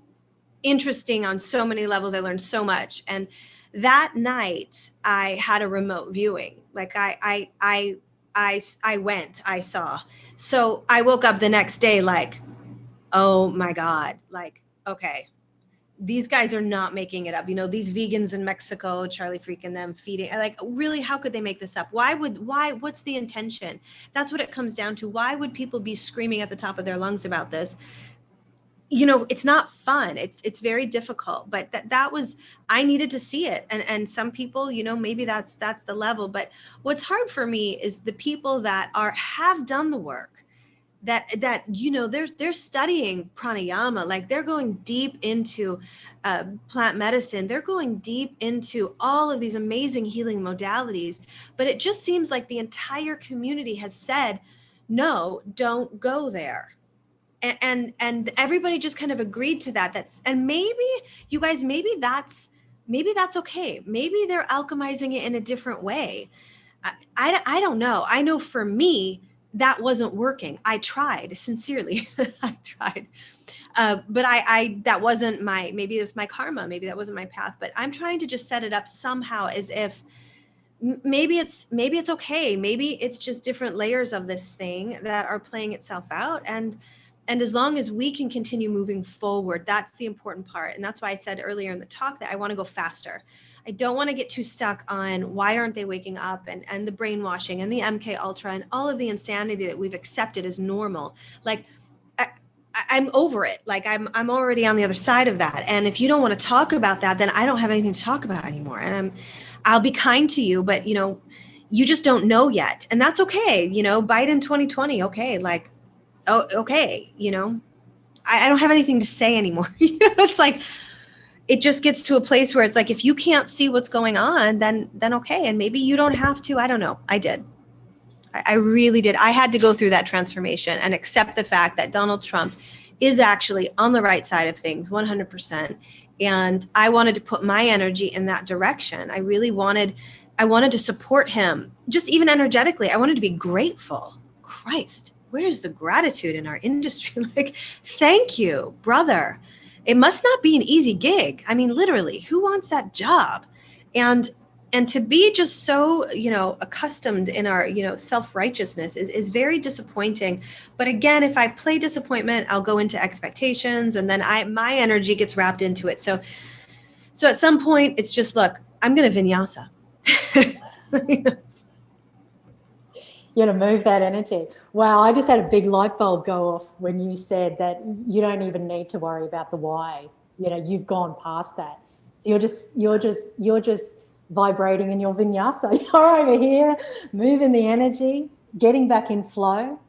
interesting on so many levels. I learned so much. And that night I had a remote viewing. I saw. So I woke up the next day oh my God, okay, these guys are not making it up. These vegans in Mexico, Charlie Freak and them feeding, really, how could they make this up? What's the intention? That's what it comes down to. Why would people be screaming at the top of their lungs about this? It's not fun. It's very difficult, but that was, I needed to see it. And some people, maybe that's the level, but what's hard for me is the people that have done the work that they're studying pranayama, they're going deep into plant medicine. They're going deep into all of these amazing healing modalities, but it just seems like the entire community has said, no, don't go there. And everybody just kind of agreed to that. And maybe you guys, maybe that's okay. Maybe they're alchemizing it in a different way. I don't know. I know for me, that wasn't working. I tried, sincerely. I tried. But that wasn't maybe it was my karma. Maybe that wasn't my path, but I'm trying to just set it up somehow as if maybe it's okay. Maybe it's just different layers of this thing that are playing itself out. And as long as we can continue moving forward, that's the important part. And that's why I said earlier in the talk that I want to go faster. I don't want to get too stuck on why aren't they waking up and the brainwashing and the MK Ultra and all of the insanity that we've accepted as normal. I'm over it. I'm already on the other side of that. And if you don't want to talk about that, then I don't have anything to talk about anymore. And I'll be kind to you, but you just don't know yet. And that's okay. Biden 2020. Okay. Okay. I don't have anything to say anymore. It's it just gets to a place where it's if you can't see what's going on, then okay. And maybe you don't have to. I don't know. I did. I really did. I had to go through that transformation and accept the fact that Donald Trump is actually on the right side of things, 100%. And I wanted to put my energy in that direction. I wanted to support him, just even energetically. I wanted to be grateful. Christ, where's the gratitude in our industry? Thank you, brother. It must not be an easy gig. I mean, literally, who wants that job? And to be just so, accustomed in our, self-righteousness is very disappointing. But again, if I play disappointment, I'll go into expectations and then my energy gets wrapped into it. So at some point it's just, look, I'm going to vinyasa. You got to move that energy. Wow, I just had a big light bulb go off when you said that you don't even need to worry about the why. You've gone past that. So you're just vibrating in your vinyasa. You're over here, moving the energy, getting back in flow.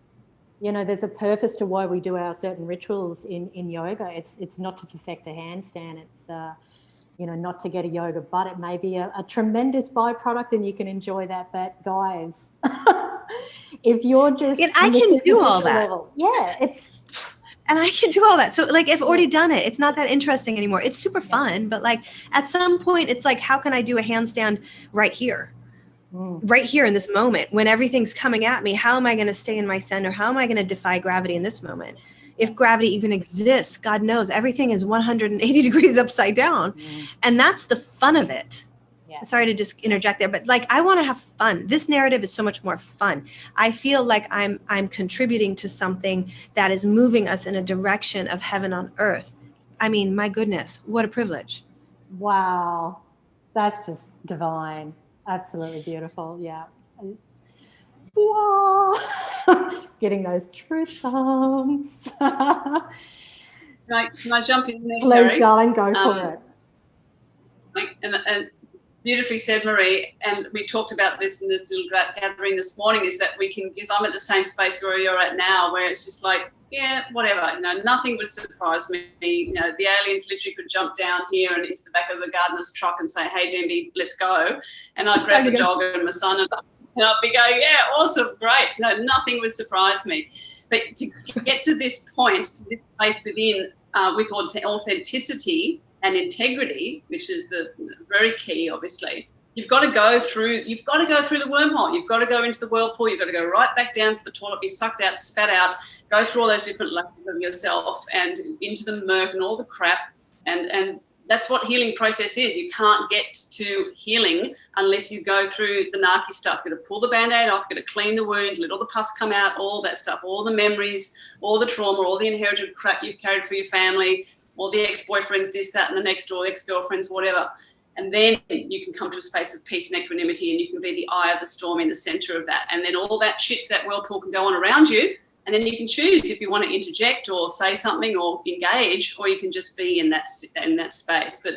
There's a purpose to why we do our certain rituals in yoga. It's not to perfect a handstand. It's not to get a yoga butt. It may be a tremendous byproduct and you can enjoy that. But guys, if you're just I can do all that. Level, and I can do all that. So I've already done it. It's not that interesting anymore. It's super fun, but at some point it's how can I do a handstand right here? Right here in this moment when everything's coming at me? How am I going to stay in my center? How am I going to defy gravity in this moment? If gravity even exists, God knows everything is 180 degrees upside down. And that's the fun of it. Sorry to just interject there, but like, I want to have fun. This narrative is so much more fun. I feel like I'm contributing to something that is moving us in a direction of heaven on earth. I mean, my goodness, what a privilege. Wow. That's just divine. Absolutely beautiful. Yeah. Wow. Getting those truth thumbs. Can I jump in there, Please, Carrie? darling, go for it. And beautifully said, Marie. And we talked about this in this little gathering this morning, is that we can, because I'm at the same space where you're at now, where it's just like, yeah, whatever, you know, nothing would surprise me. You know, the aliens literally could jump down here and into the back of the gardener's truck and say, hey, Denby, let's go. And I'd grab the dog and my son and I'd be going, yeah, awesome, great. No, nothing would surprise me. But to get to this point, to this place within, with authenticity and integrity, which is the very key, obviously, you've got to go through the wormhole. You've got to go into the whirlpool. You've got to go right back down to the toilet, be sucked out, spat out, go through all those different layers of yourself and into the murk and all the crap. And that's what healing process is. You can't get to healing unless you go through the narky stuff. You've got to pull the Band-Aid off, you've got to clean the wound, let all the pus come out, all that stuff, all the memories, all the trauma, all the inherited crap you've carried for your family, all the ex-boyfriends, this, that, and the next door, ex-girlfriends, whatever. And then you can come to a space of peace and equanimity, and you can be the eye of the storm in the center of that. And then all that shit, that whirlpool can go on around you. And then you can choose if you want to interject or say something or engage, or you can just be in that space. But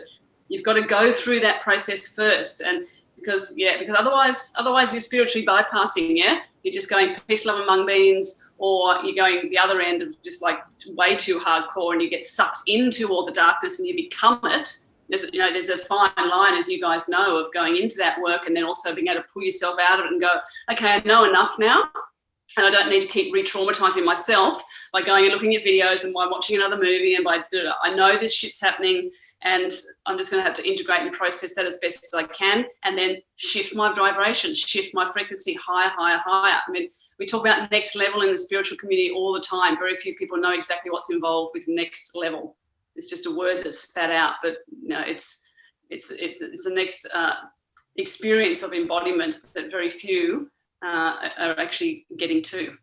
you've got to go through that process first. And because otherwise you're spiritually bypassing, yeah? You're just going peace, love, among beings, or you're going the other end of just like way too hardcore and you get sucked into all the darkness and you become it. There's a fine line, as you guys know, of going into that work and then also being able to pull yourself out of it and go, okay, I know enough now. And I don't need to keep re-traumatizing myself by going and looking at videos and by watching another movie and I know this shit's happening and I'm just going to have to integrate and process that as best as I can and then shift my vibration, shift my frequency higher, higher, higher. I mean, we talk about next level in the spiritual community all the time. Very few people know exactly what's involved with next level. It's just a word that's spat out, but it's the next experience of embodiment that very few are actually getting to.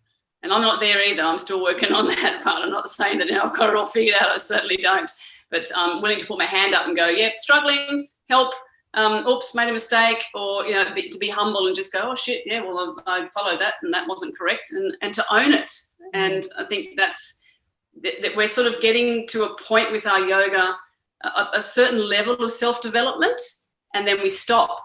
And I'm not there either. I'm still working on that part. I'm not saying that I've got it all figured out. I certainly don't. But I'm willing to put my hand up and go, yep, struggling, help, oops, made a mistake, or, to be humble and just go, oh, shit, yeah, well, I followed that and that wasn't correct, and to own it. And I think that we're sort of getting to a point with our yoga, a certain level of self-development, and then we stop.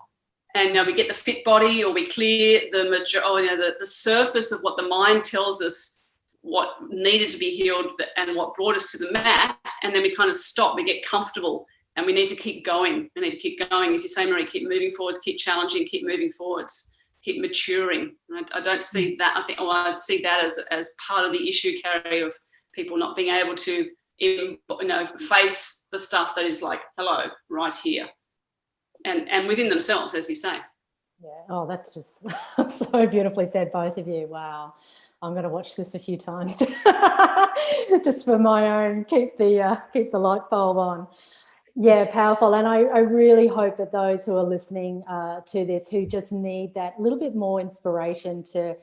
And we get the fit body, or we clear the surface of what the mind tells us what needed to be healed and what brought us to the mat, and then we kind of stop. We get comfortable, and we need to keep going. We need to keep going, as you say, Marie. Keep moving forwards, keep challenging, keep moving forwards, keep maturing. I don't see that. I'd see that as part of the issue, Carrie, of people not being able to face the stuff that is like, hello, right here. And within themselves, as you say. Yeah. Oh, that's just so beautifully said, both of you. Wow. I'm going to watch this a few times just for my own, keep the light bulb on. Yeah, powerful. And I really hope that those who are listening to this, who just need that little bit more inspiration to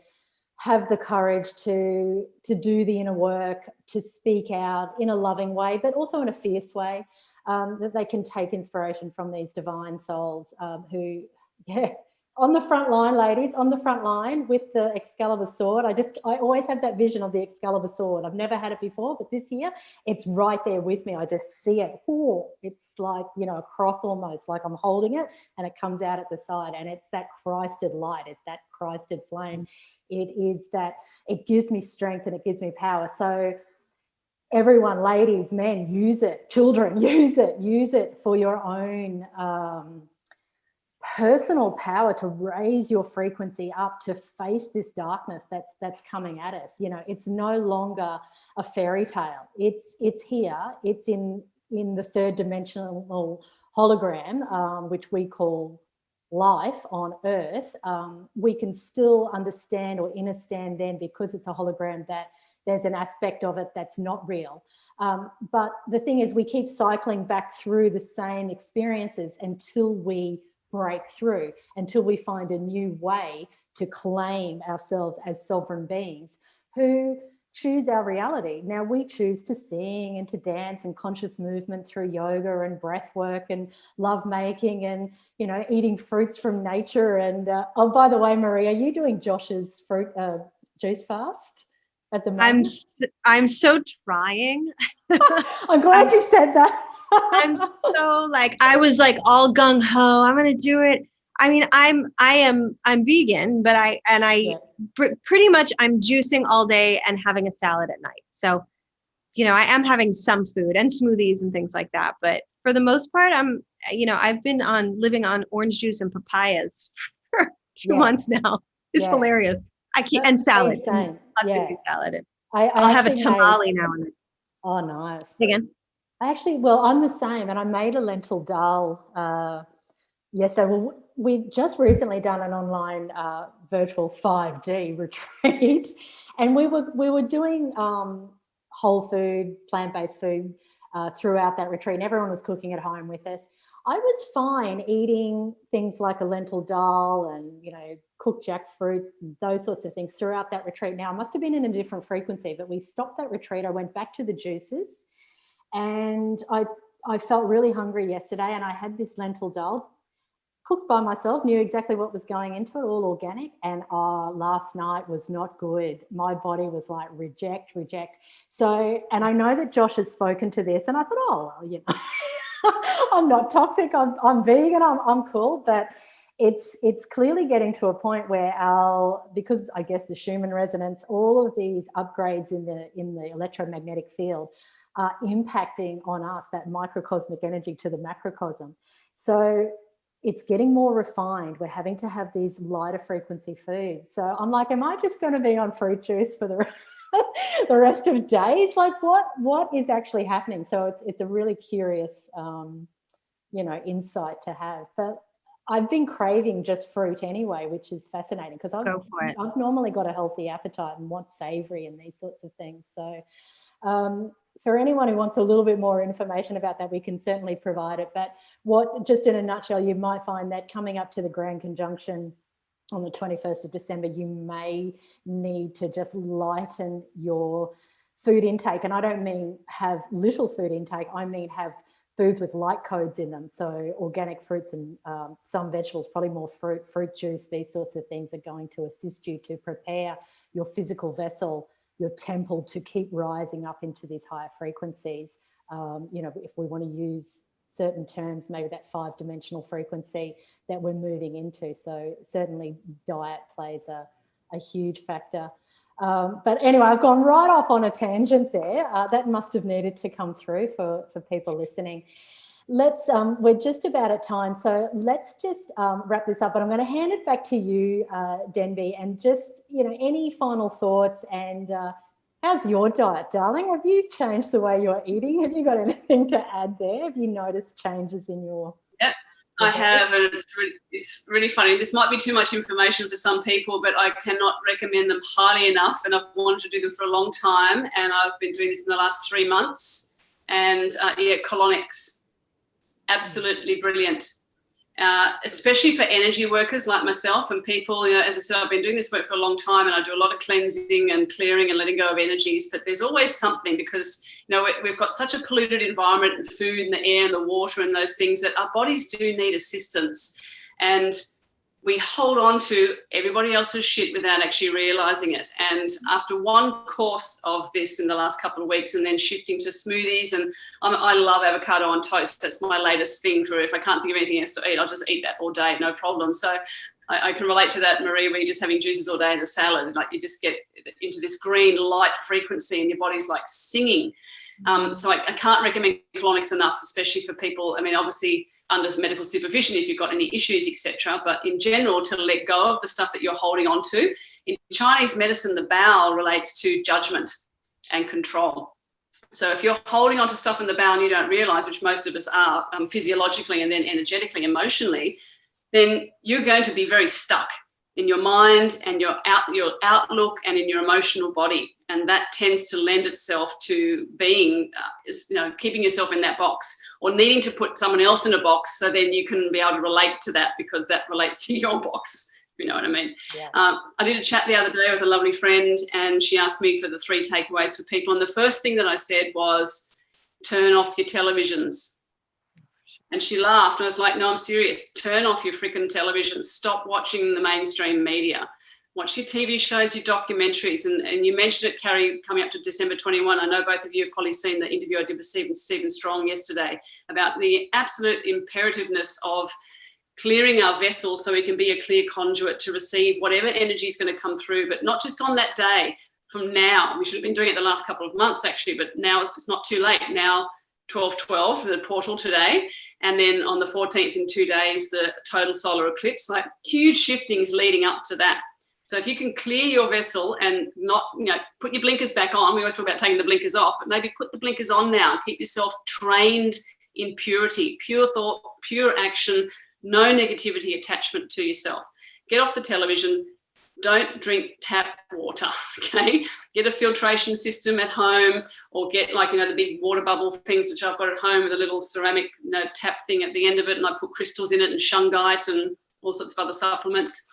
have the courage to do the inner work, to speak out in a loving way, but also in a fierce way, that they can take inspiration from these divine souls who, on the front line, ladies, on the front line with the Excalibur sword. I always have that vision of the Excalibur sword. I've never had it before, but this year it's right there with me. I just see it. Ooh, it's like, a cross almost, like I'm holding it and it comes out at the side, and it's that Christed light. It's that Christed flame. It gives me strength and it gives me power. So everyone, ladies, men, use it. Children, use it for your own personal power to raise your frequency up, to face this darkness that's coming at us. It's no longer a fairy tale. It's here. It's in the third dimensional hologram, which we call life on earth. We can still understand or understand then, because it's a hologram, that there's an aspect of it that's not real. But the thing is, we keep cycling back through the same experiences until we break through until we find a new way to claim ourselves as sovereign beings who choose our reality. Now we choose to sing and to dance and conscious movement through yoga and breath work and love making and, you know, eating fruits from nature. And oh, by the way, Marie, are you doing Josh's fruit juice fast at the moment? I'm so trying. I'm glad you said that. I'm so like, I was like all gung ho. I'm gonna do it. I mean, I'm vegan, but pretty much I'm juicing all day and having a salad at night. So, you know, I am having some food and smoothies and things like that. But for the most part, I've been living on orange juice and papayas for 2 months now. It's hilarious. And salad. Same. Lots of salad. And I I'll have a tamale now and then. Oh, nice. Again. I'm the same, and I made a lentil dal yesterday. Well, we just recently done an online virtual 5D retreat, and we were doing whole food, plant-based food throughout that retreat, and everyone was cooking at home with us. I was fine eating things like a lentil dal and, you know, cooked jackfruit, those sorts of things throughout that retreat. Now, I must have been in a different frequency, but we stopped that retreat. I went back to the juices, and I felt really hungry yesterday, and I had this lentil dal cooked by myself, knew exactly what was going into it, all organic, and last night was not good. My body was like, reject. So, and I know that Josh has spoken to this, and I thought, oh, well, you know, I'm not toxic, I'm vegan, I'm cool, but it's clearly getting to a point where because I guess the Schumann resonance, all of these upgrades in the electromagnetic field are impacting on us, that microcosmic energy to the macrocosm. So it's getting more refined. We're having to have these lighter frequency foods. So I'm like, am I just going to be on fruit juice for the rest of days? Like what is actually happening? So it's a really curious, insight to have. But I've been craving just fruit anyway, which is fascinating because I've normally got a healthy appetite and want savory and these sorts of things. So for anyone who wants a little bit more information about that, we can certainly provide it. But just in a nutshell, you might find that coming up to the Grand Conjunction on the 21st of December, you may need to just lighten your food intake. And I don't mean have little food intake, I mean have foods with light codes in them. So organic fruits and some vegetables, probably more fruit juice, these sorts of things are going to assist you to prepare your physical vessel, your temple, to keep rising up into these higher frequencies. If we want to use certain terms, maybe that 5-dimensional frequency that we're moving into. So certainly diet plays a huge factor. But anyway, I've gone right off on a tangent there. That must have needed to come through for people listening. We're just about at time, so let's just wrap this up. But I'm going to hand it back to you, Denby, and just, any final thoughts. And how's your diet, darling? Have you changed the way you're eating? Have you got anything to add there? Have you noticed changes in your... Yep, I have, and it's really funny. This might be too much information for some people, but I cannot recommend them highly enough, and I've wanted to do them for a long time, and I've been doing this in the last 3 months. And colonics. Absolutely brilliant, especially for energy workers like myself and people. As I said, I've been doing this work for a long time, and I do a lot of cleansing and clearing and letting go of energies. But there's always something, because we've got such a polluted environment, and food and the air and the water and those things, that our bodies do need assistance. And we hold on to everybody else's shit without actually realizing it. And after one course of this in the last couple of weeks, and then shifting to smoothies, and I love avocado on toast. That's my latest thing. For if I can't think of anything else to eat, I'll just eat that all day, no problem. So I can relate to that, Marie, where you're just having juices all day and a salad. Like, you just get into this green light frequency and your body's like singing. So I can't recommend colonics enough, especially for people, obviously under medical supervision if you've got any issues, etc. But in general, to let go of the stuff that you're holding on to. In Chinese medicine, the bowel relates to judgment and control. So if you're holding on to stuff in the bowel and you don't realize, which most of us are, physiologically and then energetically, emotionally, then you're going to be very stuck in your mind and your outlook and in your emotional body. And that tends to lend itself to being, keeping yourself in that box, or needing to put someone else in a box so then you can be able to relate to that because that relates to your box, if you know what I mean. Yeah. I did a chat the other day with a lovely friend, and she asked me for the 3 takeaways for people. And the first thing that I said was, turn off your televisions. And she laughed. And I was like, no, I'm serious. Turn off your freaking television. Stop watching the mainstream media. Watch your TV shows, your documentaries. And you mentioned it, Carrie, coming up to December 21. I know both of you have probably seen the interview I did with Stephen Strong yesterday about the absolute imperativeness of clearing our vessel so we can be a clear conduit to receive whatever energy is going to come through, but not just on that day. From now, we should have been doing it the last couple of months actually, but now it's not too late. Now 12/12 the portal today, and then on the 14th in 2 days the total solar eclipse, like huge shiftings leading up to that. So if you can clear your vessel and not, put your blinkers back on, we always talk about taking the blinkers off, but maybe put the blinkers on now and keep yourself trained in purity, pure thought, pure action, no negativity attachment to yourself. Get off the television. Don't drink tap water, okay? Get a filtration system at home, or get the big water bubble things, which I've got at home with a little ceramic tap thing at the end of it, and I put crystals in it and shungite and all sorts of other supplements.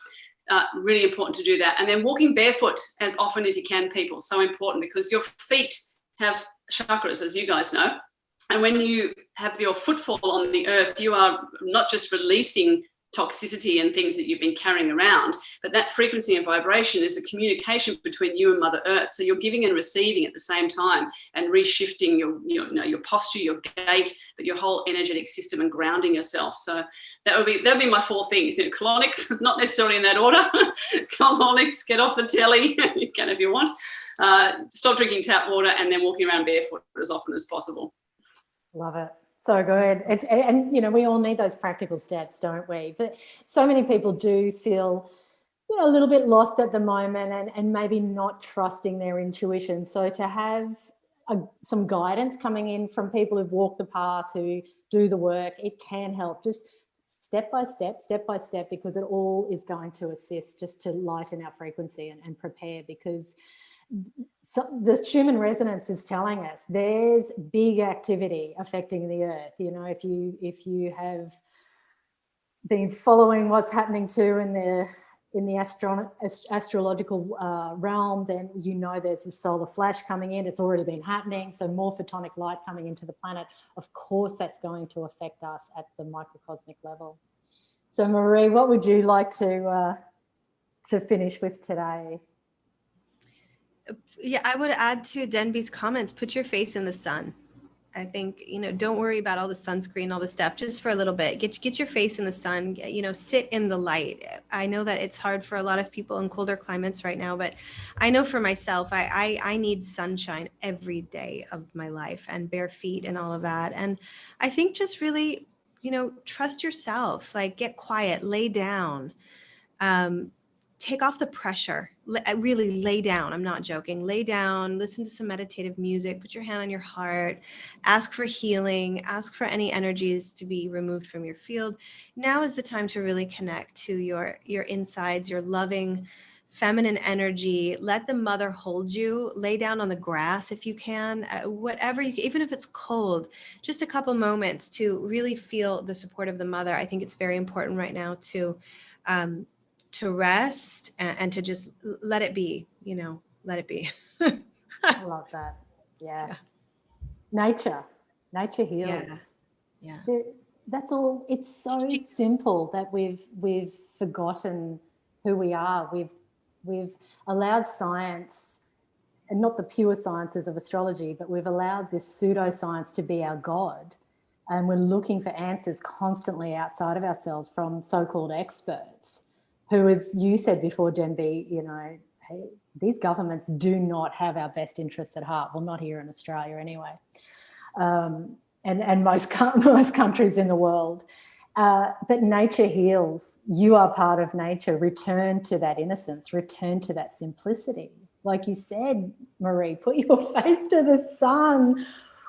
Really important to do that. And then walking barefoot as often as you can, people. So important, because your feet have chakras, as you guys know. And when you have your footfall on the earth, you are not just releasing toxicity and things that you've been carrying around, but that frequency and vibration is a communication between you and Mother Earth. So you're giving and receiving at the same time, and reshifting your posture, your gait, but your whole energetic system, and grounding yourself. So that would be my 4 things. Colonics, not necessarily in that order. Colonics, get off the telly, you can if you want. Stop drinking tap water, and then walking around barefoot as often as possible. Love it. So good. And we all need those practical steps, don't we? But so many people do feel, a little bit lost at the moment, and maybe not trusting their intuition. So to have some guidance coming in from people who've walked the path, who do the work, it can help, just step by step, because it all is going to assist just to lighten our frequency and prepare, because the human resonance is telling us there's big activity affecting the earth. If you have been following what's happening too in the astrological realm, then there's a solar flash coming in. It's already been happening. So more photonic light coming into the planet. Of course, that's going to affect us at the microcosmic level. So Marie, what would you like to finish with today? Yeah, I would add to Denby's comments, put your face in the sun. I think, don't worry about all the sunscreen, all the stuff, just for a little bit. Get your face in the sun, sit in the light. I know that it's hard for a lot of people in colder climates right now, but I know for myself, I need sunshine every day of my life, and bare feet and all of that. And I think just really, trust yourself, get quiet, lay down, take off the pressure, really lay down. I'm not joking. Lay down, listen to some meditative music, put your hand on your heart, ask for healing, ask for any energies to be removed from your field. Now is the time to really connect to your insides, your loving feminine energy. Let the mother hold you. Lay down on the grass if you can, whatever you can, even if it's cold, just a couple moments to really feel the support of the mother. I think it's very important right now to rest and to just let it be, let it be. I love that. Yeah. Nature heals. Yeah. That's all. It's so simple that we've forgotten who we are. We've allowed science, and not the pure sciences of astrology, but we've allowed this pseudoscience to be our God. And we're looking for answers constantly outside of ourselves from so-called experts, who, as you said before, Denby, hey, these governments do not have our best interests at heart. Well, not here in Australia anyway, and most countries in the world. But nature heals. You are part of nature. Return to that innocence. Return to that simplicity. Like you said, Marie, put your face to the sun.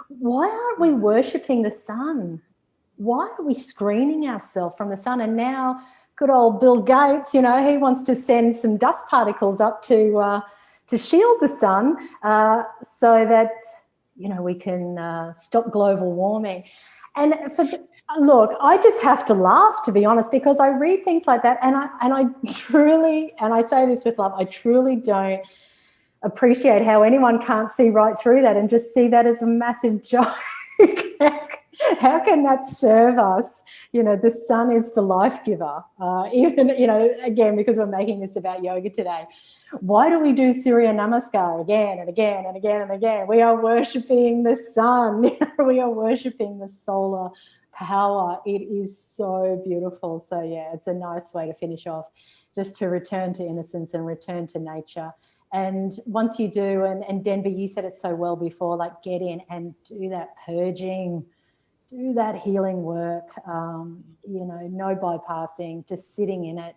Why aren't we worshipping the sun? Why are we screening ourselves from the sun? And now good old Bill Gates, he wants to send some dust particles up to shield the sun so that, you know, we can stop global warming. And look, I just have to laugh, to be honest, because I read things like that, and I truly, and I say this with love, I truly don't appreciate how anyone can't see right through that and just see that as a massive joke. How can that serve us? You know, the sun is the life giver. Even, you know, again, because we're making this about yoga today, why do we do Surya Namaskar again and again and again and again? We are worshipping the sun. We are worshipping the solar power. It is so beautiful. So yeah, it's a nice way to finish off, just to return to innocence and return to nature. And once you do, and Denby, you said it so well before, like, get in and do that purging, do that healing work, you know, no bypassing, just sitting in it.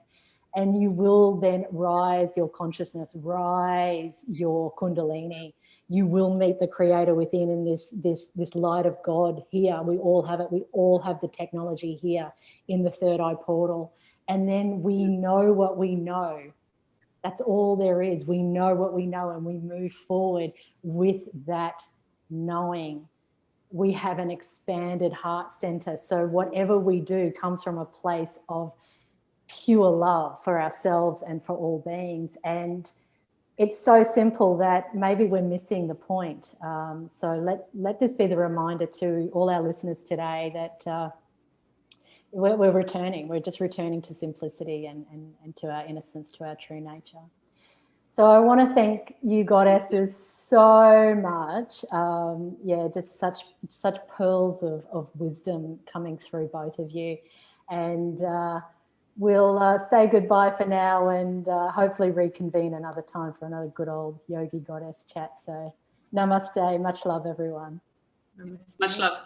And you will then rise your consciousness, rise your kundalini. You will meet the creator within in this light of God here. We all have it. We all have the technology here in the third eye portal. And then we know what we know. That's all there is. We know what we know, and we move forward with that knowing. We have an expanded heart center. So whatever we do comes from a place of pure love for ourselves and for all beings. It's so simple that maybe we're missing the point. So let this be the reminder to all our listeners today that we're returning. We're just returning to simplicity and to our innocence, to our true nature. So I want to thank you, goddesses, so much. Yeah, just such pearls of wisdom coming through both of you. And we'll say goodbye for now, and hopefully reconvene another time for another good old yogi goddess chat. So namaste. Much love, everyone. Much love.